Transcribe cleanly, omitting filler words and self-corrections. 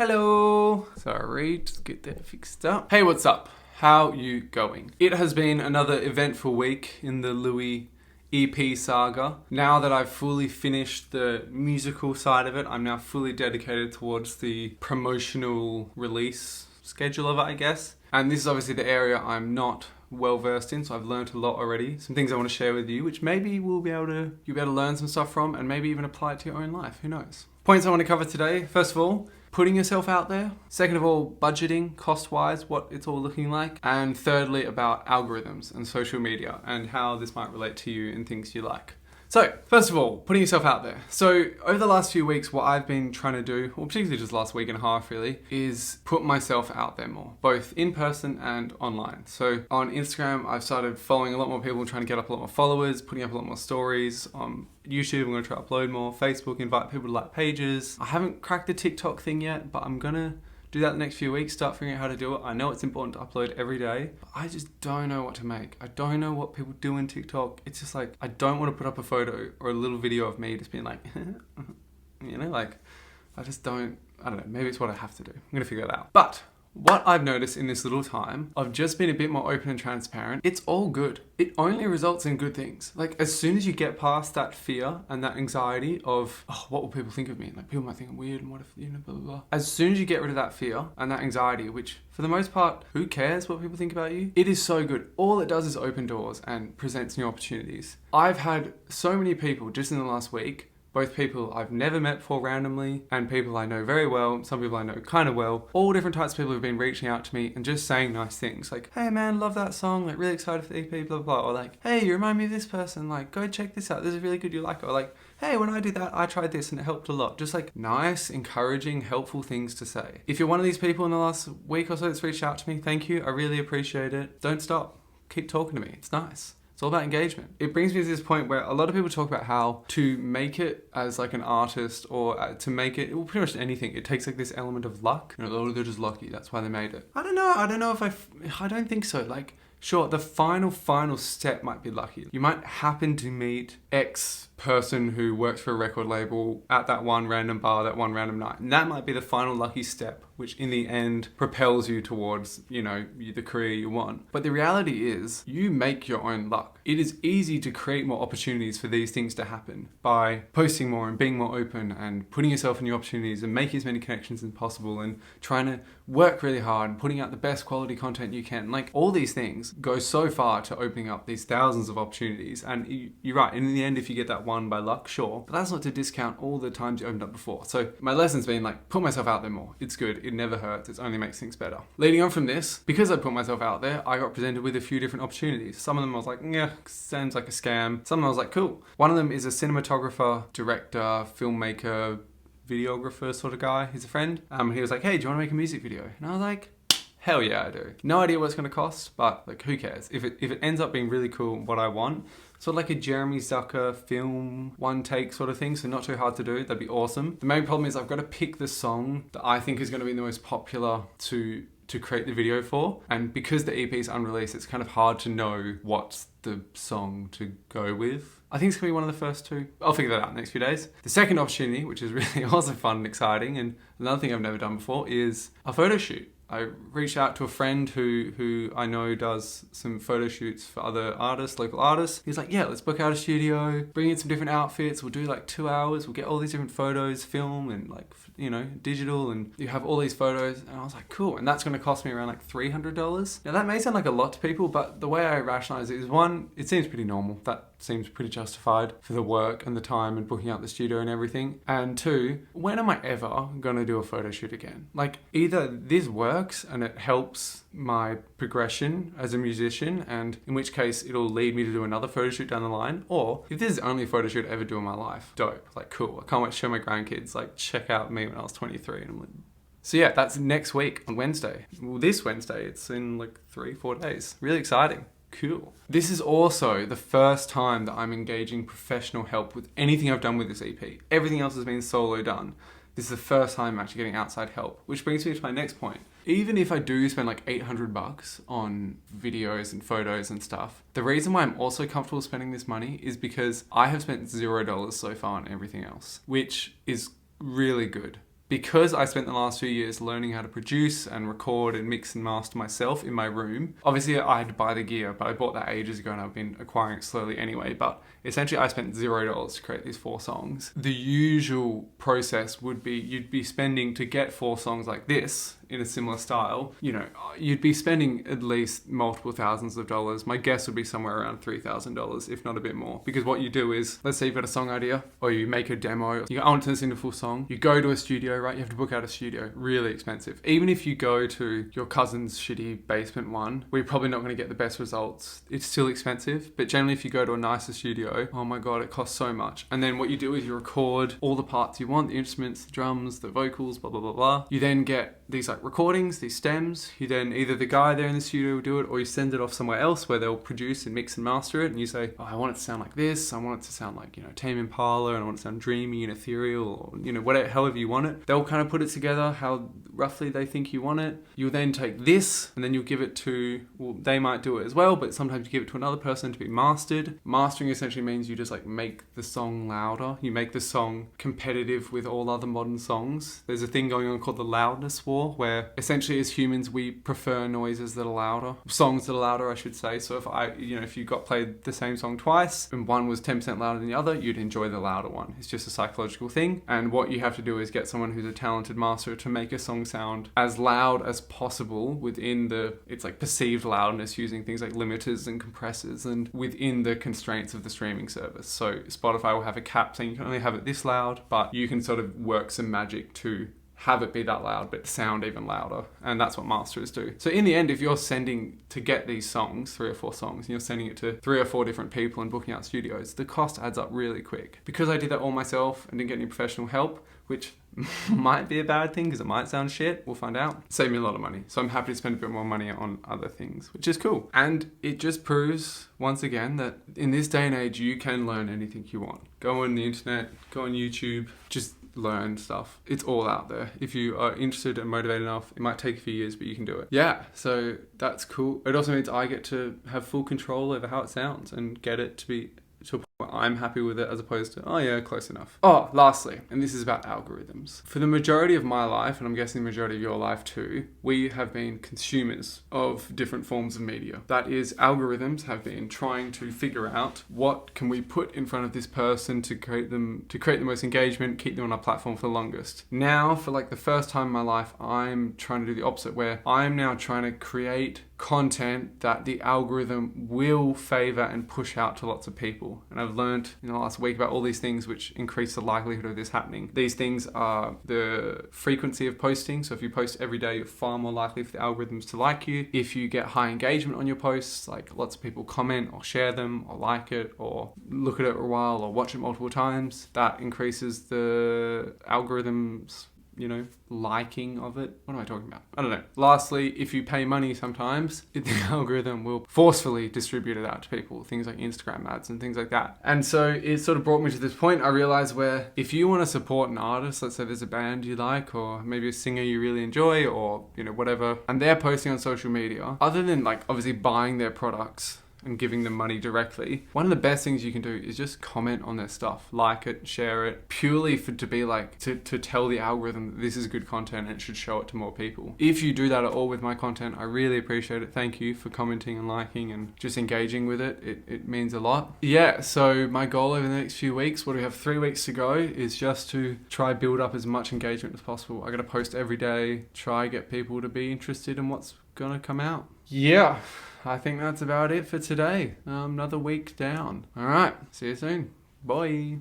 Hello! Sorry, just get that fixed up. Hey, what's up? How you going? It has been another eventful week in the Louis EP saga. Now that I've fully finished the musical side of it, I'm now fully dedicated towards the promotional release schedule of it, I guess. And this is obviously the area I'm not well versed in, so I've learned a lot already. Some things I want to share with you, which maybe you'll be able to learn some stuff from and maybe even apply it to your own life. Who knows? Points I want to cover today. First of all, putting yourself out there. Second of all, budgeting cost-wise, what it's all looking like. And thirdly, about algorithms and social media and how this might relate to you and things you like. So, first of all, putting yourself out there. So, over the last few weeks, what I've been trying to do, or particularly just last week and a half really, is put myself out there more, both in person and online. So, on Instagram, I've started following a lot more people, trying to get up a lot more followers, putting up a lot more stories. On YouTube, I'm going to try to upload more. Facebook, invite people to like pages. I haven't cracked the TikTok thing yet, but I'm going to do that the next few weeks, start figuring out how to do it. I know it's important to upload every day, but I just don't know what to make. I don't know what people do in TikTok. It's just like, I don't want to put up a photo or a little video of me just being like, you know, like, I don't know, maybe it's what I have to do. I'm going to figure it out. But what I've noticed in this little time of just being a bit more open and transparent, it's all good. It only results in good things. Like, as soon as you get past that fear and that anxiety of, oh, what will people think of me? Like, people might think I'm weird and what if, you know, blah, blah, blah. As soon as you get rid of that fear and that anxiety, which for the most part, who cares what people think about you? It is so good. All it does is open doors and presents new opportunities. I've had so many people just in the last week, both people I've never met before randomly and people I know very well, some people I know kind of well, all different types of people who've been reaching out to me and just saying nice things like, hey man, love that song, like really excited for the EP, blah, blah, blah. Or like, hey, you remind me of this person, like go check this out, this is really good, you like it. Or like, hey, when I did that, I tried this and it helped a lot. Just like nice, encouraging, helpful things to say. If you're one of these people in the last week or so that's reached out to me, thank you, I really appreciate it. Don't stop, keep talking to me, it's nice. It's all about engagement. It brings me to this point where a lot of people talk about how to make it as like an artist or to make it, well, pretty much anything, it takes like this element of luck. You know, oh, they're just lucky, that's why they made it. I don't know if I don't think so. Like, sure, the final step might be lucky. You might happen to meet X person who works for a record label at that one random bar, that one random night. And that might be the final lucky step, which in the end propels you towards, you know, the career you want. But the reality is you make your own luck. It is easy to create more opportunities for these things to happen by posting more and being more open and putting yourself in new opportunities and making as many connections as possible and trying to work really hard and putting out the best quality content you can. Like, all these things go so far to opening up these thousands of opportunities. And you're right, in the end, if you get that one by luck, sure, but that's not to discount all the times you opened up before. So my lesson's been like, put myself out there more. It's good, it never hurts, it only makes things better. Leading on from this, because I put myself out there, I got presented with a few different opportunities. Some of them I was like, yeah, sounds like a scam. Some of them I was like, cool. One of them is a cinematographer, director, filmmaker, videographer sort of guy. He's a friend. He was like, hey, do you want to make a music video? And I was like, hell yeah, I do. No idea what it's going to cost, but like, who cares? If it ends up being really cool, what I want, sort of like a Jeremy Zucker film, one take sort of thing, so not too hard to do, that'd be awesome. The main problem is I've got to pick the song that I think is going to be the most popular to create the video for. And because the EP is unreleased, it's kind of hard to know what's the song to go with. I think it's going to be one of the first two. I'll figure that out in the next few days. The second opportunity, which is really also fun and exciting, and another thing I've never done before, is a photo shoot. I reached out to a friend who I know does some photo shoots for other artists, local artists. He's like, yeah, let's book out a studio, bring in some different outfits. We'll do like 2 hours. We'll get all these different photos, film and like, you know, digital, and you have all these photos. And I was like, cool. And that's going to cost me around like $300. Now that may sound like a lot to people, but the way I rationalize it is, one, it seems pretty normal. That seems pretty justified for the work and the time and booking out the studio and everything. And two, when am I ever going to do a photo shoot again? Like, either this works and it helps my progression as a musician, and in which case it'll lead me to do another photo shoot down the line, or if this is the only photo shoot I ever do in my life, dope, like cool. I can't wait to show my grandkids, like, check out me when I was 23. And I'm like, so yeah, that's next week on Wednesday. Well, this Wednesday, it's in like 3-4 days. Really exciting. Cool. This is also the first time that I'm engaging professional help with anything I've done with this EP. Everything else has been solo done. This is the first time I'm actually getting outside help, which brings me to my next point. Even if I do spend like $800 on videos and photos and stuff, the reason why I'm also comfortable spending this money is because I have spent $0 so far on everything else, which is really good. because I spent the last few years learning how to produce and record and mix and master myself in my room. Obviously I had to buy the gear, but I bought that ages ago and I've been acquiring it slowly anyway. But essentially I spent $0 to create these 4 songs. The usual process would be you'd be spending, to get 4 songs like this in a similar style, you know, you'd be spending at least multiple thousands of dollars. My guess would be somewhere around $3,000, if not a bit more. Because what you do is, let's say you've got a song idea, or you make a demo, you go, I want to turn this into a full song. You go to a studio, right? You have to book out a studio. Really expensive. Even if you go to your cousin's shitty basement one, where you're probably not going to get the best results, it's still expensive. But generally if you go to a nicer studio, oh my God, it costs so much. And then what you do is you record all the parts you want, the instruments, the drums, the vocals, blah, blah, blah, blah. You then get these like recordings, these stems. You then, either the guy there in the studio will do it, or you send it off somewhere else where they'll produce and mix and master it. And you say, oh, I want it to sound like this. I want it to sound like, you know, Tame Impala, and I want it to sound dreamy and ethereal, or, you know, whatever, however you want it. They'll kind of put it together how roughly they think you want it. You'll then take this and then you'll give it to, well, they might do it as well, but sometimes you give it to another person to be mastered. Mastering essentially means you just like make the song louder. You make the song competitive with all other modern songs. There's a thing going on called the loudness war, where essentially as humans we prefer noises that are louder, songs that are louder I should say. So if you got played the same song twice and one was 10% louder than the other, you'd enjoy the louder one. It's just a psychological thing. And what you have to do is get someone who's a talented master to make a song sound as loud as possible within it's like perceived loudness, using things like limiters and compressors and within the constraints of the streaming service. So Spotify will have a cap saying you can only have it this loud, but you can sort of work some magic to have it be that loud but sound even louder, and that's what masters do. So in the end, if you're sending to get these songs, 3 or 4 songs, and you're sending it to 3 or 4 different people and booking out studios, the cost adds up really quick. Because I did that all myself and didn't get any professional help, which might be a bad thing because it might sound shit, we'll find out, saved me a lot of money. So I'm happy to spend a bit more money on other things, which is cool. And it just proves once again that in this day and age you can learn anything you want. Go on the internet, go on YouTube, just learn stuff. It's all out there. If you are interested and motivated enough, it might take a few years, but you can do it. Yeah, so that's cool. It also means I get to have full control over how it sounds and get it to be to a point where I'm happy with it, as opposed to, oh yeah, close enough. Oh, lastly, and this is about algorithms. For the majority of my life, and I'm guessing the majority of your life too, we have been consumers of different forms of media. That is, algorithms have been trying to figure out what can we put in front of this person to create the most engagement, keep them on our platform for the longest. Now, for like the first time in my life, I'm trying to do the opposite, where I'm now trying to create content that the algorithm will favor and push out to lots of people. And I've learned in the last week about all these things which increase the likelihood of this happening. These things are the frequency of posting. So if you post every day, you're far more likely for the algorithms to like you. If you get high engagement on your posts, like lots of people comment or share them or like it or look at it a while or watch it multiple times, that increases the algorithm's liking of it. What am I talking about? I don't know. Lastly, if you pay money sometimes, the algorithm will forcefully distribute it out to people, things like Instagram ads and things like that. And so it sort of brought me to this point I realized where if you want to support an artist, let's say there's a band you like, or maybe a singer you really enjoy, or whatever, and they're posting on social media, other than like obviously buying their products and giving them money directly, one of the best things you can do is just comment on their stuff, like it, share it, purely to be like, to tell the algorithm that this is good content and it should show it to more people. If you do that at all with my content, I really appreciate it. Thank you for commenting and liking and just engaging with it. It means a lot. Yeah, so my goal over the next few weeks, what do we have, 3 weeks to go, is just to try build up as much engagement as possible. I gotta post every day, try get people to be interested in what's gonna come out. Yeah, I think that's about it for today. Another week down. All right, see you soon. Bye.